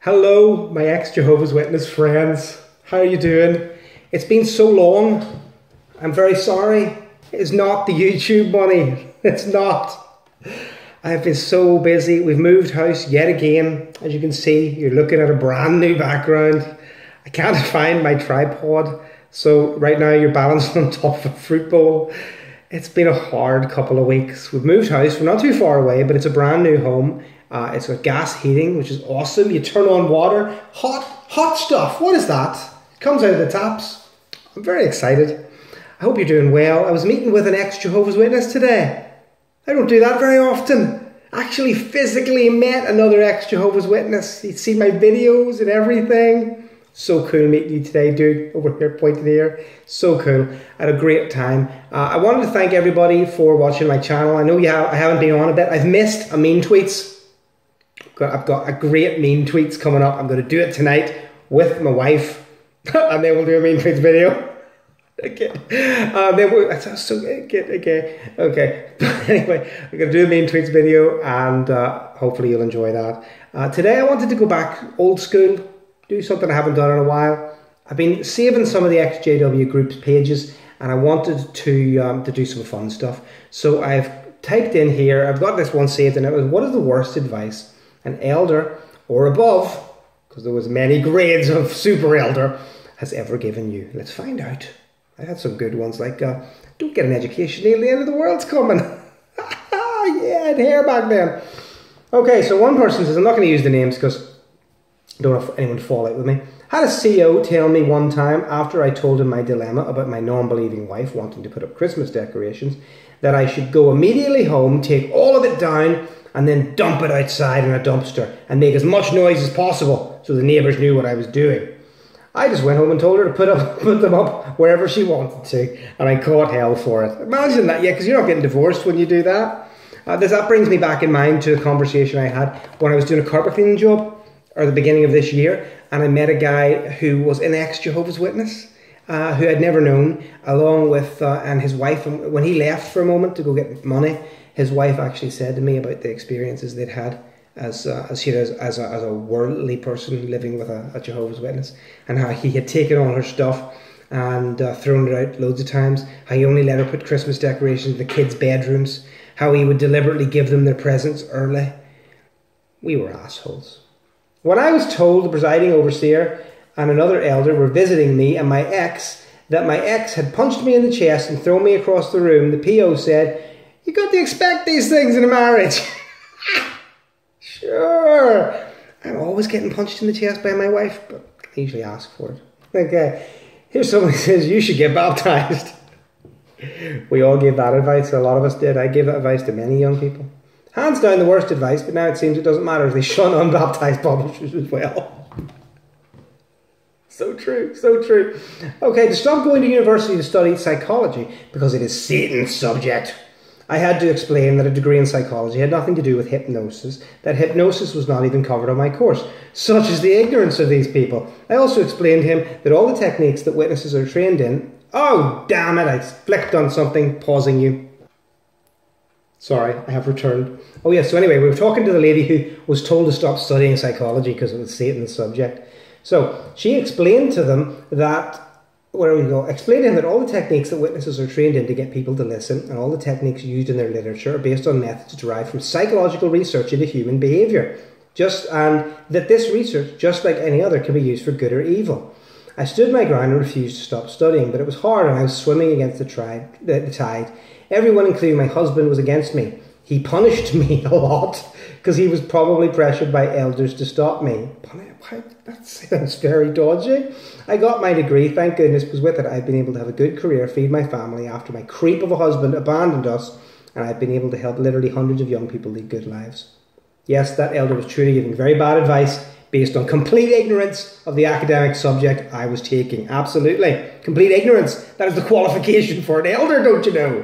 Hello, my ex-Jehovah's Witness friends. How are you doing? It's been so long. I'm very sorry. It's not the YouTube money. It's not. I've been so busy. We've moved house yet again. As you can see, you're looking at a brand new background. I can't find my tripod. So right now you're balanced on top of a fruit bowl. It's been a hard couple of weeks. We've moved house. We're not too far away, but it's a brand new home. It's got gas heating, which is awesome. You turn on water. Hot stuff. What is that? It comes out of the taps. I'm very excited. I hope you're doing well. I was meeting with an ex-Jehovah's Witness today. I don't do that very often. Actually physically met another ex-Jehovah's Witness. He'd seen my videos and everything. So cool meeting you today, dude. Over here, pointing here. So cool. I had a great time. I wanted to thank everybody for watching my channel. I know I haven't been on a bit. I've missed a mean tweets. I've got a great mean tweets coming up. I'm going to do it tonight with my wife. And then we'll do a mean tweets video. Okay. Okay. But anyway, we're going to do a mean tweets video and hopefully you'll enjoy that. Today I wanted to go back old school, do something I haven't done in a while. I've been saving some of the XJW groups pages and I wanted to do some fun stuff. So I've typed in here, I've got this one saved and it was, what is the worst advice an elder or above, because there was many grades of super elder, has ever given you? Let's find out. I had some good ones like, don't get an education, Neil, the end of the world's coming. Yeah, I had hair back then. Okay, so one person says, I'm not going to use the names because I don't want anyone to fall out with me. Had a CO tell me one time after I told him my dilemma about my non-believing wife wanting to put up Christmas decorations that I should go immediately home, take all of it down and then dump it outside in a dumpster and make as much noise as possible so the neighbours knew what I was doing. I just went home and told her to put them up wherever she wanted to, and I caught hell for it. Imagine that, yeah, because you're not getting divorced when you do that. That brings me back in mind to a conversation I had when I was doing a carpet cleaning job, or the beginning of this year, and I met a guy who was an ex-Jehovah's Witness, who I'd never known, along with, and his wife. And when he left for a moment to go get money, his wife actually said to me about the experiences they'd had as a worldly person living with a Jehovah's Witness, and how he had taken all her stuff and thrown it out loads of times, how he only let her put Christmas decorations in the kids' bedrooms, how he would deliberately give them their presents early. We were assholes. When I was told the presiding overseer and another elder were visiting me and my ex, that my ex had punched me in the chest and thrown me across the room, the PO said, "You got to expect these things in a marriage." Sure. I'm always getting punched in the chest by my wife, but I usually ask for it. Okay. Here's someone who says, you should get baptized. We all gave that advice. A lot of us did. I gave that advice to many young people. Hands down the worst advice, but now it seems it doesn't matter. They shun unbaptized publishers as well. So true, so true. Okay, to stop going to university to study psychology, because it is Satan's subject, I had to explain that a degree in psychology had nothing to do with hypnosis, that hypnosis was not even covered on my course. Such is the ignorance of these people. I also explained to him that all the techniques that witnesses are trained in... Oh, damn it, I flicked on something, pausing you. Sorry, I have returned. Oh yes, so anyway, we were talking to the lady who was told to stop studying psychology because it was Satan's subject. So, she explained to them that... Where we go, explain to him that all the techniques that witnesses are trained in to get people to listen and all the techniques used in their literature are based on methods derived from psychological research into human behaviour. And that this research, just like any other, can be used for good or evil. I stood my ground and refused to stop studying, but it was hard and I was swimming against the tide. Everyone, including my husband, was against me. He punished me a lot because he was probably pressured by elders to stop me. That sounds very dodgy. I got my degree, thank goodness, because with it I've been able to have a good career, feed my family after my creep of a husband abandoned us, and I've been able to help literally hundreds of young people lead good lives. Yes, that elder was truly giving very bad advice based on complete ignorance of the academic subject I was taking. Absolutely. Complete ignorance. That is the qualification for an elder, don't you know?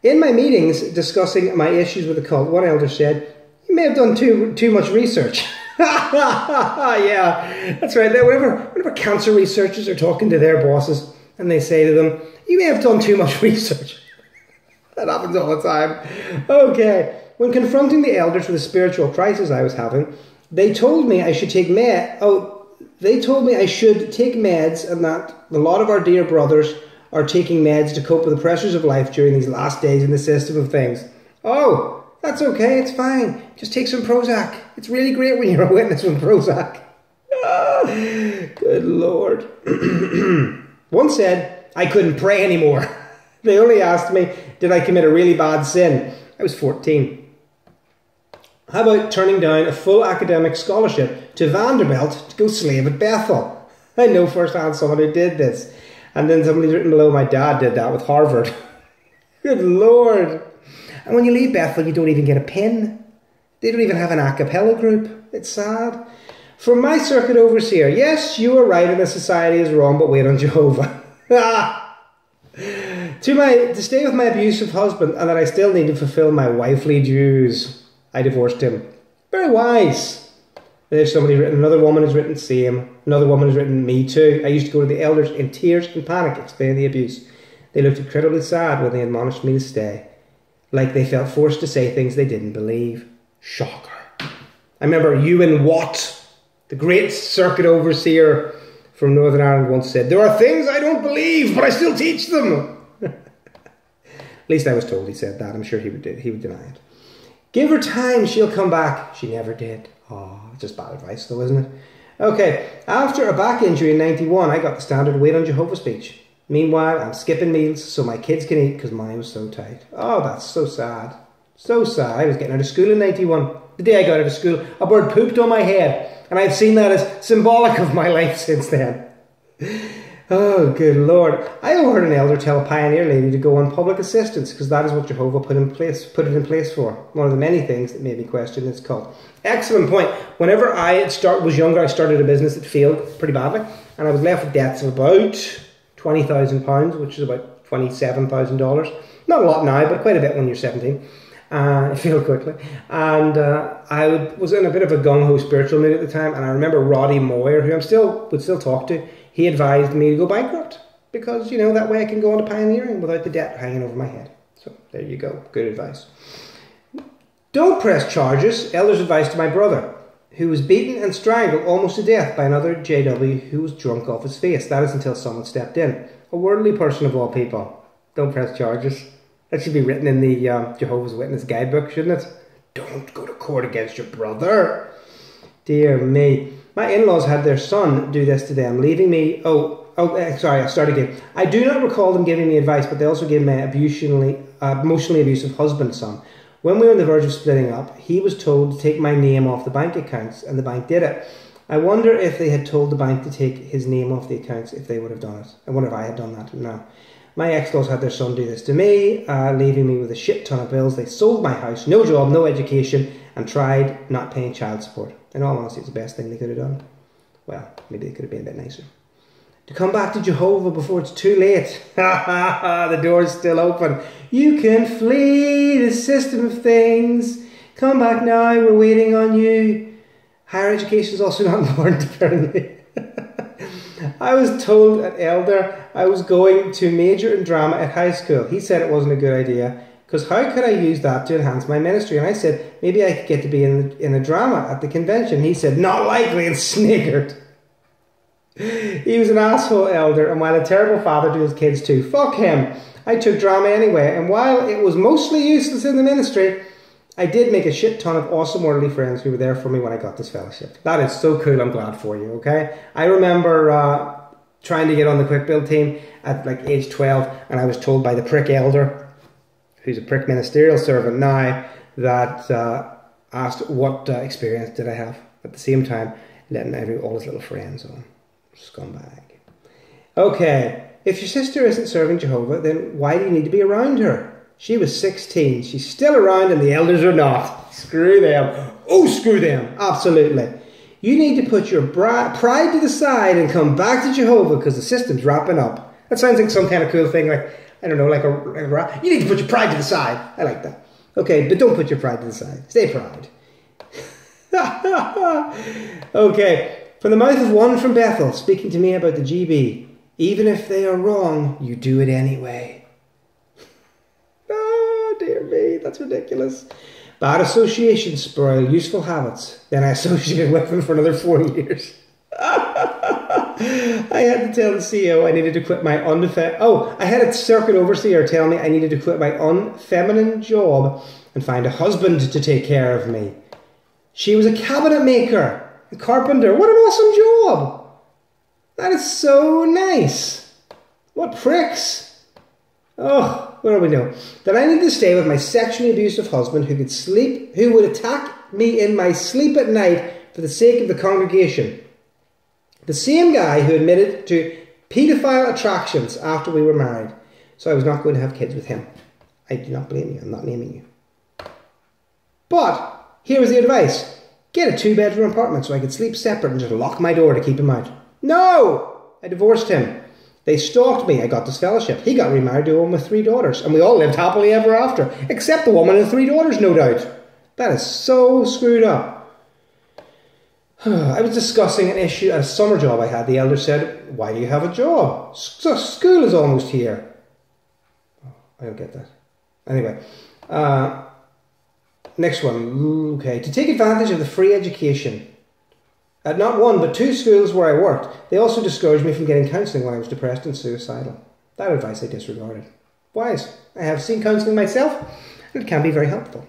In my meetings discussing my issues with the cult, one elder said, "You may have done too much research." Yeah, that's right. Whenever cancer researchers are talking to their bosses and they say to them, "You may have done too much research." That happens all the time. Okay. When confronting the elders with the spiritual crisis I was having, They told me I should take they told me I should take meds, and that a lot of our dear brothers are taking meds to cope with the pressures of life during these last days in the system of things. Oh, that's okay, it's fine. Just take some Prozac. It's really great when you're a witness with Prozac. Good Lord. One said I couldn't pray anymore. They only asked me, did I commit a really bad sin? I was 14. How about turning down a full academic scholarship to Vanderbilt to go slave at Bethel? I know firsthand someone who did this. And then somebody's written below, my dad did that with Harvard. Good Lord. And when you leave Bethel, you don't even get a pin. They don't even have an a cappella group. It's sad. From my circuit overseer, yes, you are right and the society is wrong, but wait on Jehovah. To stay with my abusive husband and that I still need to fulfill my wifely dues. I divorced him. Very wise. There's somebody written, another woman has written same. Another woman has written me too. I used to go to the elders in tears and panic, explaining the abuse. They looked incredibly sad when they admonished me to stay. Like they felt forced to say things they didn't believe. Shocker. I remember Ewan Watt, the great circuit overseer from Northern Ireland, once said, there are things I don't believe, but I still teach them. At least I was told he said that. I'm sure he would deny it. Give her time, she'll come back. She never did. Oh, just bad advice though, isn't it? Okay, after a back injury in 91, I got the standard wait on Jehovah speech. Meanwhile, I'm skipping meals so my kids can eat because mine was so tight. Oh, that's so sad. So sad. I was getting out of school in 91. The day I got out of school, a bird pooped on my head. And I've seen that as symbolic of my life since then. Oh, good Lord. I overheard an elder tell a pioneer lady to go on public assistance because that is what Jehovah put it in place for. One of the many things that made me question this cult. Excellent point. Whenever I was younger, I started a business that failed pretty badly. And I was left with debts of about £20,000, which is about $27,000. Not a lot now, but quite a bit when you're 17. It failed quickly. And I was in a bit of a gung-ho spiritual mood at the time. And I remember Roddy Moyer, who would still talk to, he advised me to go bankrupt. Because, that way I can go on to pioneering without the debt hanging over my head. So there you go. Good advice. Don't press charges. Elder's advice to my brother, who was beaten and strangled almost to death by another JW who was drunk off his face. That is until someone stepped in. A worldly person of all people. Don't press charges. That should be written in the Jehovah's Witness guidebook, shouldn't it? Don't go to court against your brother. Dear me. My in-laws had their son do this to them, leaving me... Sorry, I'll start again. I do not recall them giving me advice, but they also gave my emotionally abusive husband some. When we were on the verge of splitting up, he was told to take my name off the bank accounts, and the bank did it. I wonder if they had told the bank to take his name off the accounts, if they would have done it. I wonder if I had done that. No. My ex-laws had their son do this to me, leaving me with a shit ton of bills. They sold my house, no job, no education, and tried not paying child support. In all honesty, it's the best thing they could have done. Well, maybe they could have been a bit nicer. To come back to Jehovah before it's too late. The door's still open. You can flee the system of things. Come back now, we're waiting on you. Higher education is also not important, apparently. I was told at Elder I was going to major in drama at high school. He said it wasn't a good idea, because how could I use that to enhance my ministry? And I said, maybe I could get to be in a drama at the convention. He said, not likely, and sniggered. He was an asshole elder, and while a terrible father to his kids too. Fuck him. I took drama anyway, and while it was mostly useless in the ministry, I did make a shit ton of awesome worldly friends who were there for me when I got this fellowship. That is so cool, I'm glad for you, okay? I remember trying to get on the quick build team at like age 12, and I was told by the prick elder, who's a prick ministerial servant now, that asked what experience did I have. At the same time, letting all his little friends on. Scumbag. Okay, if your sister isn't serving Jehovah, then why do you need to be around her? She was 16. She's still around and the elders are not. Screw them. Oh, screw them. Absolutely. You need to put your pride to the side and come back to Jehovah because the system's wrapping up. That sounds like some kind of cool thing, like, I don't know, like a you need to put your pride to the side. I like that. Okay, but don't put your pride to the side. Stay proud. Okay. From the mouth of one from Bethel, speaking to me about the GB. Even if they are wrong, you do it anyway. Oh, dear me, that's ridiculous. Bad associations spoil useful habits. Then I associated with them for another 4 years. I had to tell the CEO I needed to quit my I had a circuit overseer tell me I needed to quit my unfeminine job and find a husband to take care of me. She was a cabinet maker, a carpenter. What an awesome job! That is so nice. What pricks. Oh, what do we know? That I needed to stay with my sexually abusive husband who would attack me in my sleep at night for the sake of the congregation. The same guy who admitted to paedophile attractions after we were married. So I was not going to have kids with him. I do not blame you. I'm not naming you. But here was the advice. Get a 2-bedroom apartment so I could sleep separate and just lock my door to keep him out. No! I divorced him. They stalked me. I got disfellowshipped. He got remarried to a woman with 3 daughters. And we all lived happily ever after. Except the woman and 3 daughters, no doubt. That is so screwed up. I was discussing an issue at a summer job I had. The elder said, why do you have a job? School is almost here. Oh, I don't get that. Anyway. Next one. Okay. To take advantage of the free education. At not 1 but 2 schools where I worked, they also discouraged me from getting counselling when I was depressed and suicidal. That advice I disregarded. Wise. I have seen counselling myself, and it can be very helpful.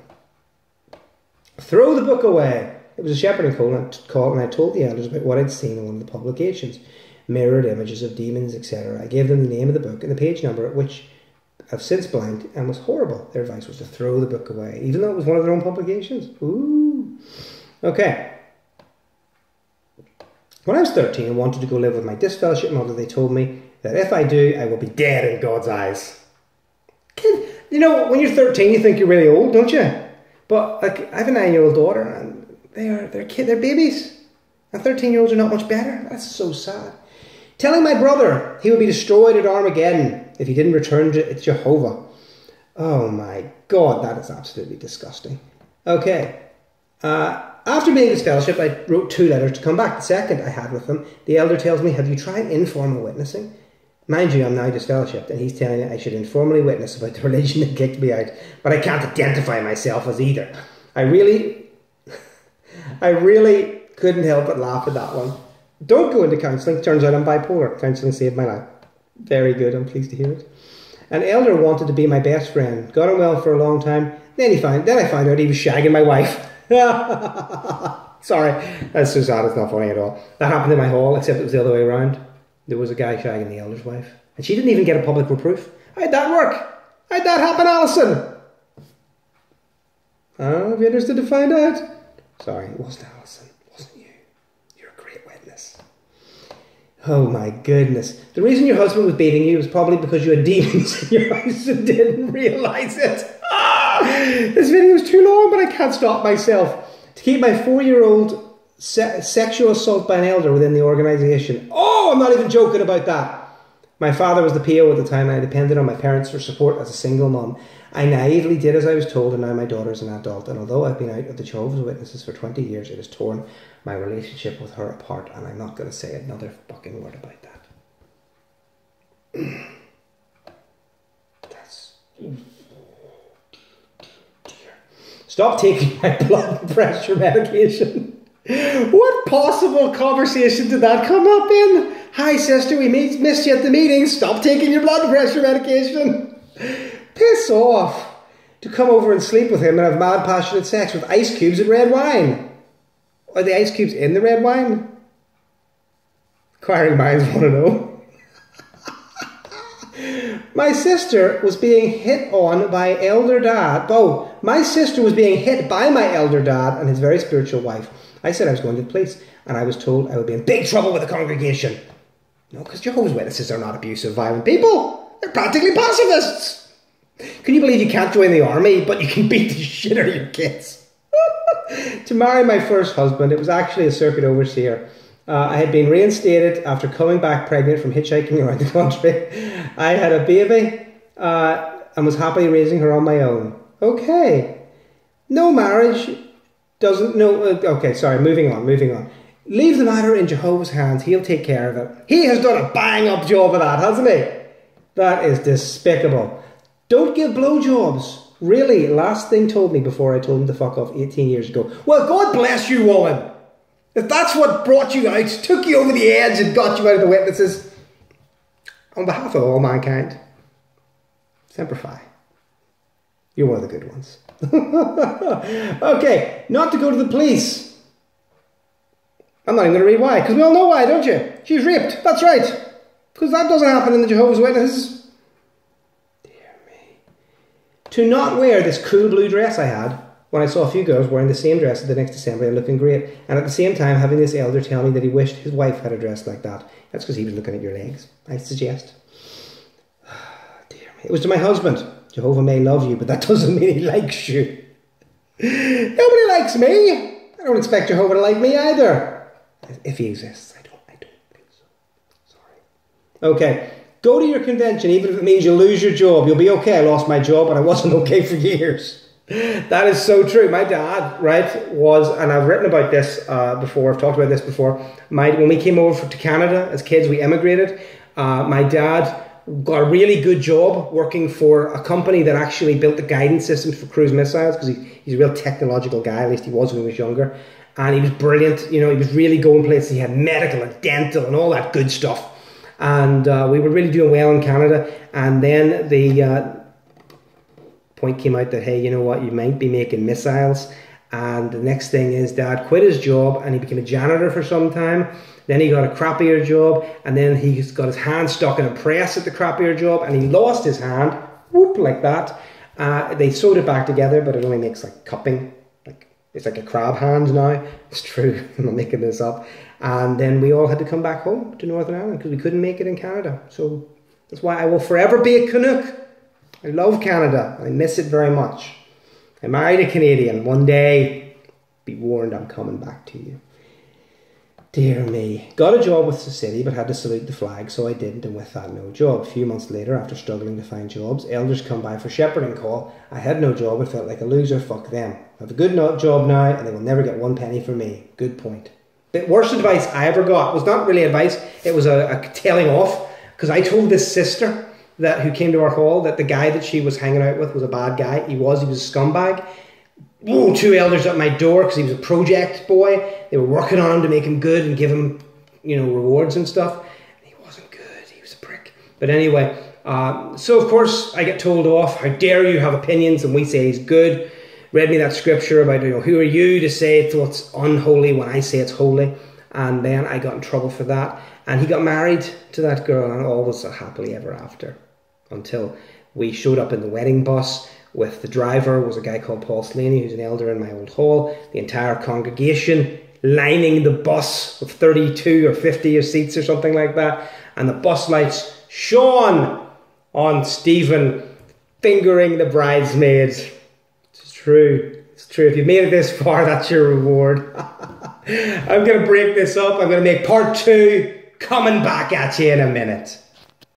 Throw the book away. It was a shepherding call, and I told the elders about what I'd seen in one of the publications. Mirrored images of demons, etc. I gave them the name of the book and the page number, at which I've since blanked and was horrible. Their advice was to throw the book away, even though it was one of their own publications. Ooh. Okay. When I was 13 and wanted to go live with my disfellowship mother, they told me that if I do, I will be dead in God's eyes. Kid, you know, when you're 13, you think you're really old, don't you? But like, I have a 9-year-old daughter, and they're babies. And 13-year-olds are not much better. That's so sad. Telling my brother he would be destroyed at Armageddon if he didn't return to Jehovah. Oh my God, that is absolutely disgusting. Okay. After being disfellowshipped, I wrote 2 letters to come back. The second I had with them, the elder tells me, have you tried informal witnessing? Mind you, I'm now disfellowshipped, and he's telling me I should informally witness about the religion that kicked me out. But I can't identify myself as either. I really couldn't help but laugh at that one. Don't go into counselling. Turns out I'm bipolar. Counselling saved my life. Very good. I'm pleased to hear it. An elder wanted to be my best friend. Got on well for a long time. Then I found out he was shagging my wife. Sorry, that's so sad. It's not funny at all. That happened in my hall, except it was the other way around. There was a guy shagging the elder's wife, and she didn't even get a public reproof. How'd that work? How'd that happen, Alison? Oh, if you're interested to find out. Sorry, it wasn't Alison. It wasn't you. You're a great witness. Oh my goodness. The reason your husband was beating you was probably because you had demons in your house and didn't realise it. This video is too long, but I can't stop myself. To keep my 4-year-old sexual assault by an elder within the organisation. Oh, I'm not even joking about that. My father was the PO at the time, and I depended on my parents for support as a single mum. I naively did as I was told, and now my daughter is an adult. And although I've been out of the Jehovah's Witnesses for 20 years, it has torn my relationship with her apart, and I'm not going to say another fucking word about that. That's... Stop taking my blood pressure medication. What possible conversation did that come up in? Hi sister, we missed you at the meeting. Stop taking your blood pressure medication. Piss off. To come over and sleep with him and have mad passionate sex with ice cubes and red wine. Are the ice cubes in the red wine? Inquiring minds want to know. My sister was being hit on by elder dad. Oh, my sister was being hit by my elder dad and his very spiritual wife. I said I was going to the police, and I was told I would be in big trouble with the congregation. No, because Jehovah's Witnesses are not abusive, violent people. They're practically pacifists. Can you believe you can't join the army, but you can beat the shit out of your kids? To marry my first husband, it was actually a circuit overseer. I had been reinstated after coming back pregnant from hitchhiking around the country. I had a baby and was happily raising her on my own. Okay. No marriage doesn't... No. Okay, sorry. Moving on. Leave the matter in Jehovah's hands. He'll take care of it. He has done a bang-up job of that, hasn't he? That is despicable. Don't give blowjobs. really last thing told me before I told him to fuck off 18 years ago. Well, God bless you, woman. If that's what brought you out, took you over the edge and got you out of the witnesses, on behalf of all mankind, Semper Fi. You're one of the good ones. Okay, not to go to the police. I'm not even going to read why, because we all know why, don't you? She was raped. That's right. Because that doesn't happen in the Jehovah's Witnesses. Dear me. To not wear this cool blue dress I had when I saw a few girls wearing the same dress at the next assembly and looking great, and at the same time having this elder tell me that he wished his wife had a dress like that. That's because he was looking at your legs, I suggest. Dear me. It was to my husband. Jehovah may love you, but that doesn't mean he likes you. Nobody likes me. I don't expect Jehovah to like me either. If he exists, I don't think so. Sorry. Okay. Go to your convention, even if it means you'll lose your job. You'll be okay. I lost my job, and I wasn't okay for years. That is so true. My dad, right, was, and I've written about this before, I've talked about this before. When we came over to Canada as kids, we emigrated. My dad got a really good job working for a company that actually built the guidance systems for cruise missiles, because he's a real technological guy, at least he was when he was younger. And he was brilliant, you know, he was really going places. He had medical and dental and all that good stuff. And we were really doing well in Canada. And then the point came out that, hey, you know what, you might be making missiles. And the next thing is Dad quit his job and he became a janitor for some time. Then he got a crappier job, and then he got his hand stuck in a press at the crappier job, and he lost his hand, whoop, like that. They sewed it back together, but it only makes like cupping. It's like a crab hand now. It's true, I'm not making this up. And then we all had to come back home to Northern Ireland because we couldn't make it in Canada. So that's why I will forever be a Canuck. I love Canada. I miss it very much. I married a Canadian. One day, be warned, I'm coming back to you. Dear me. Got a job with the city, but had to salute the flag, so I didn't, and with that, no job. A few months later, after struggling to find jobs, elders come by for shepherding call. I had no job and felt like a loser. Fuck them. I have a good job now, and they will never get one penny from me. Good point. The worst advice I ever got was not really advice, it was a telling off, because I told this sister who came to our hall that the guy that she was hanging out with was a bad guy. He was a scumbag. Ooh, 2 elders at my door because he was a project boy. They were working on him to make him good and give him, you know, rewards and stuff. And he wasn't good. He was a prick. But anyway, so of course I get told off. How dare you have opinions? And we say he's good. Read me that scripture about, you know, who are you to say it's what's unholy when I say it's holy? And then I got in trouble for that. And he got married to that girl, and all was happily ever after, until we showed up in the wedding bus. With the driver was a guy called Paul Slaney, who's an elder in my old hall. The entire congregation lining the bus with 32 or 50 or seats or something like that. And the bus lights shone on Stephen fingering the bridesmaids. It's true. It's true. If you've made it this far, that's your reward. I'm going to break this up. I'm going to make part 2 coming back at you in a minute.